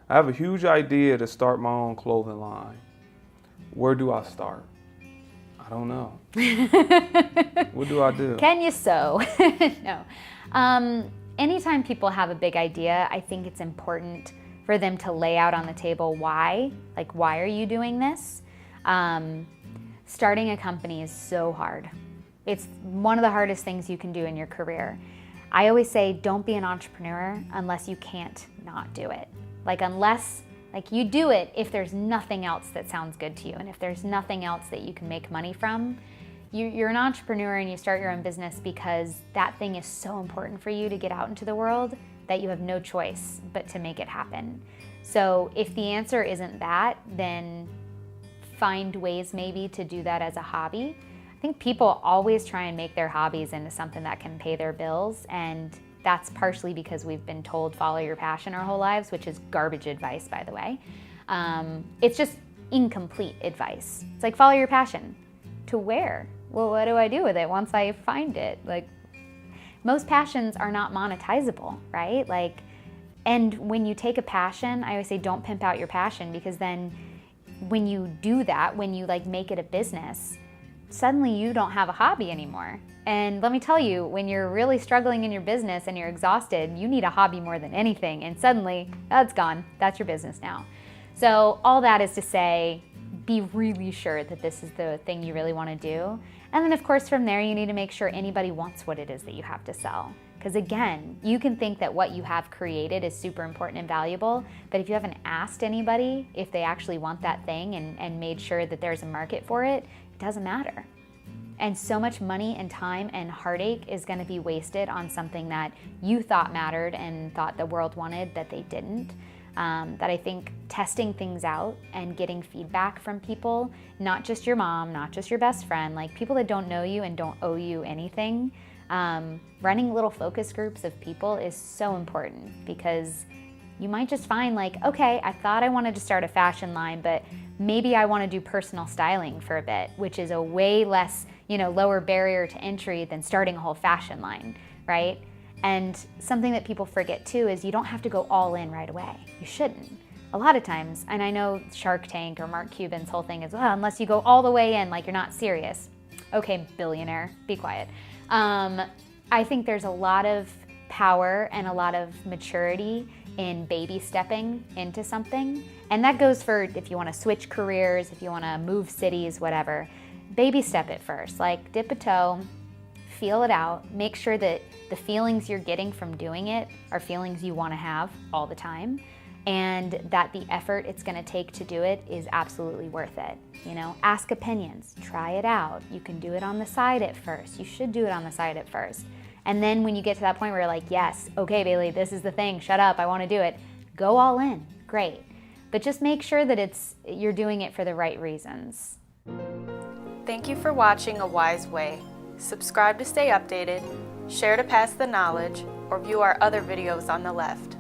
I have a huge idea to start my own clothing line. Where do I start? I don't know. What do I do? Can you sew? No. Anytime people have a big idea, I think it's important for them to lay out on the table why. Like, why are you doing this? Starting a company is so hard. It's one of the hardest things you can do in your career. I always say, don't be an entrepreneur unless you can't not do it. Like you do it if there's nothing else that sounds good to you, and if there's nothing else that you can make money from. You're an entrepreneur and you start your own business because that thing is so important for you to get out into the world that you have no choice but to make it happen. So if the answer isn't that, then find ways maybe to do that as a hobby. I think people always try and make their hobbies into something that can pay their bills, and that's partially because we've been told follow your passion our whole lives, which is garbage advice, by the way. It's just incomplete advice. It's like, follow your passion. To where? Well, what do I do with it once I find it? Like, most passions are not monetizable, right? Like, and when you take a passion, I always say don't pimp out your passion, because then when you do that, when you like make it a business, suddenly you don't have a hobby anymore. And let me tell you, when you're really struggling in your business and you're exhausted, you need a hobby more than anything. And suddenly that's gone. That's your business now. So all that is to say, be really sure that this is the thing you really want to do. And then of course from there, you need to make sure anybody wants what it is that you have to sell. Because again, you can think that what you have created is super important and valuable, but if you haven't asked anybody if they actually want that thing and made sure that there's a market for it, it doesn't matter. And so much money and time and heartache is going to be wasted on something that you thought mattered and thought the world wanted that they didn't. That I think testing things out and getting feedback from people, not just your mom, not just your best friend, like people that don't know you and don't owe you anything, running little focus groups of people is so important, because you might just find like, okay, I thought I wanted to start a fashion line, but maybe I want to do personal styling for a bit, which is a way less, lower barrier to entry than starting a whole fashion line, right? And something that people forget too is you don't have to go all in right away. You shouldn't. A lot of times, and I know Shark Tank or Mark Cuban's whole thing is, well, unless you go all the way in, like you're not serious. Okay, billionaire, be quiet. I think there's a lot of power and a lot of maturity in baby stepping into something. And that goes for if you want to switch careers, if you want to move cities, whatever. Baby step it first, like dip a toe, feel it out, make sure that the feelings you're getting from doing it are feelings you want to have all the time, and that the effort it's going to take to do it is absolutely worth it. Ask opinions, try it out. You can do it on the side at first. You should do it on the side at first. And then when you get to that point where you're like, yes, okay, Bailey, this is the thing, shut up, I want to do it, go all in, great. But just make sure that you're doing it for the right reasons. Thank you for watching A Wise Way. Subscribe to stay updated, share to pass the knowledge, or view our other videos on the left.